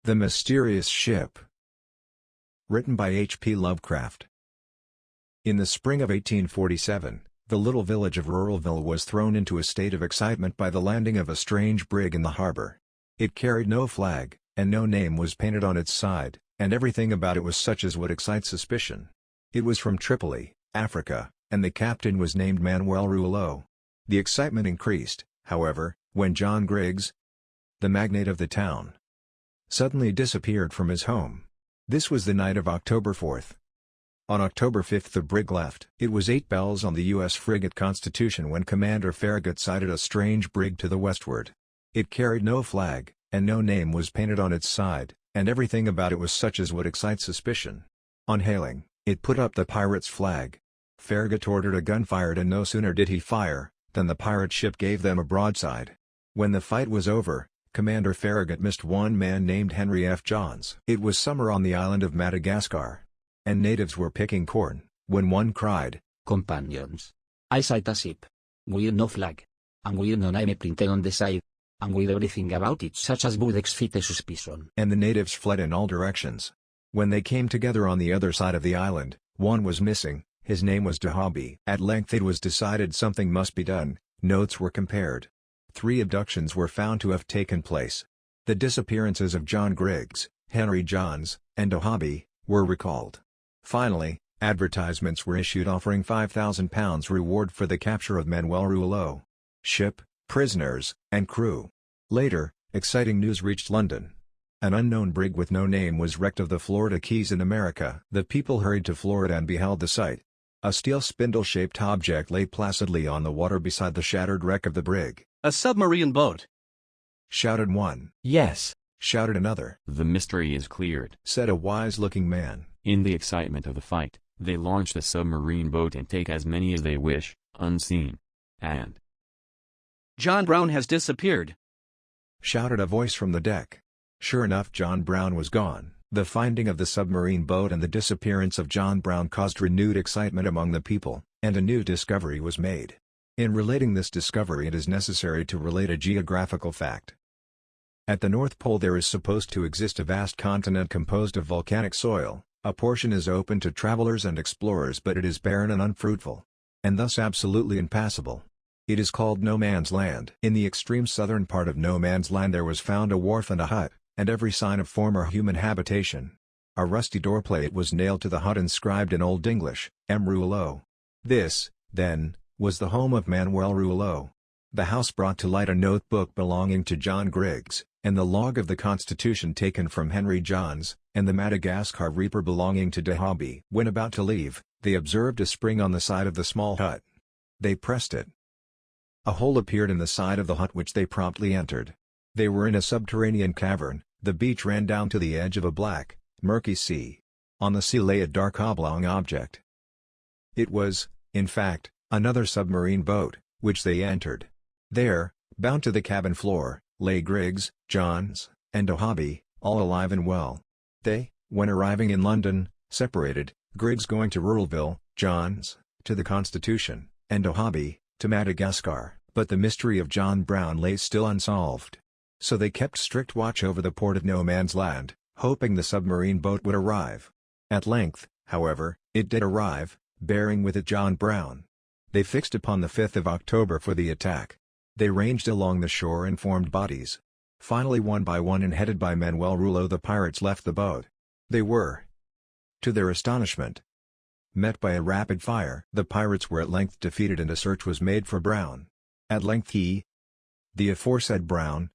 The Mysterious Ship. Written by H.P. Lovecraft. In the spring of 1847, the little village of Ruralville was thrown into a state of excitement by the landing of a strange brig in the harbor. It carried no flag, and no name was painted on its side, and everything about it was such as would excite suspicion. It was from Tripoli, Africa, and the captain was named Manuel Rouleau. The excitement increased, however, when John Griggs, the magnate of the town, suddenly disappeared from his home. This was the night of October 4th. On October 5th the brig left. It was 8 bells on the U.S. frigate Constitution when Commander Farragut sighted a strange brig to the westward. It carried no flag, and no name was painted on its side, and everything about it was such as would excite suspicion. On hailing, it put up the pirate's flag. Farragut ordered a gun fired, and no sooner did he fire, than the pirate ship gave them a broadside. When the fight was over, Commander Farragut missed one man named Henry F. Johns. It was summer on the island of Madagascar, and natives were picking corn, when one cried, "Companions, I sight a ship, with no flag, and with no name printed on the side, and with everything about it such as would excite suspicion." And the natives fled in all directions. When they came together on the other side of the island, one was missing. His name was Dahabi. At length it was decided something must be done. Notes were compared. 3 abductions were found to have taken place. The disappearances of John Griggs, Henry Johns, and Dahabi were recalled. Finally, advertisements were issued offering £5,000 reward for the capture of Manuel Rouleau, ship, prisoners, and crew. Later, exciting news reached London. An unknown brig with no name was wrecked off the Florida Keys in America. The people hurried to Florida and beheld the sight. A steel spindle-shaped object lay placidly on the water beside the shattered wreck of the brig. "A submarine boat!" shouted one. "Yes," shouted another. "The mystery is cleared," said a wise-looking man. "In the excitement of the fight, they launched a submarine boat and take as many as they wish, unseen. And John Brown has disappeared!" shouted a voice from the deck. Sure enough, John Brown was gone. The finding of the submarine boat and the disappearance of John Brown caused renewed excitement among the people, and a new discovery was made. In relating this discovery, it is necessary to relate a geographical fact. At the North Pole there is supposed to exist a vast continent composed of volcanic soil. A portion is open to travelers and explorers, but it is barren and unfruitful, and thus absolutely impassable. It is called No Man's Land. In the extreme southern part of No Man's Land there was found a wharf and a hut, and every sign of former human habitation. A rusty doorplate was nailed to the hut inscribed in Old English, M. Rouleau. This, then, was the home of Manuel Rouleau. The house brought to light a notebook belonging to John Griggs, and the log of the Constitution taken from Henry Johns, and the Madagascar Reaper belonging to Dahabi. When about to leave, they observed a spring on the side of the small hut. They pressed it. A hole appeared in the side of the hut which they promptly entered. They were in a subterranean cavern. The beach ran down to the edge of a black, murky sea. On the sea lay a dark oblong object. It was, in fact, another submarine boat, which they entered. There, bound to the cabin floor, lay Griggs, Johns, and Dahabi, all alive and well. They, when arriving in London, separated, Griggs going to Ruralville, Johns, to the Constitution, and Dahabi, to Madagascar. But the mystery of John Brown lay still unsolved. So they kept strict watch over the port of No Man's Land, hoping the submarine boat would arrive. At length, however, it did arrive, bearing with it John Brown. They fixed upon the 5th of October for the attack. They ranged along the shore and formed bodies. Finally, one by one and headed by Manuel Rouleau, the pirates left the boat. They were, to their astonishment, met by a rapid fire. The pirates were at length defeated and a search was made for Brown. At length he, the aforesaid Brown,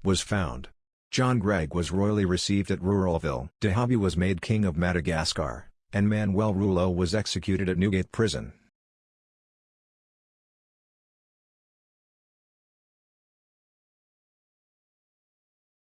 was found. John Gregg was royally received at Ruralville. Dahabi was made king of Madagascar, and Manuel Rouleau was executed at Newgate Prison.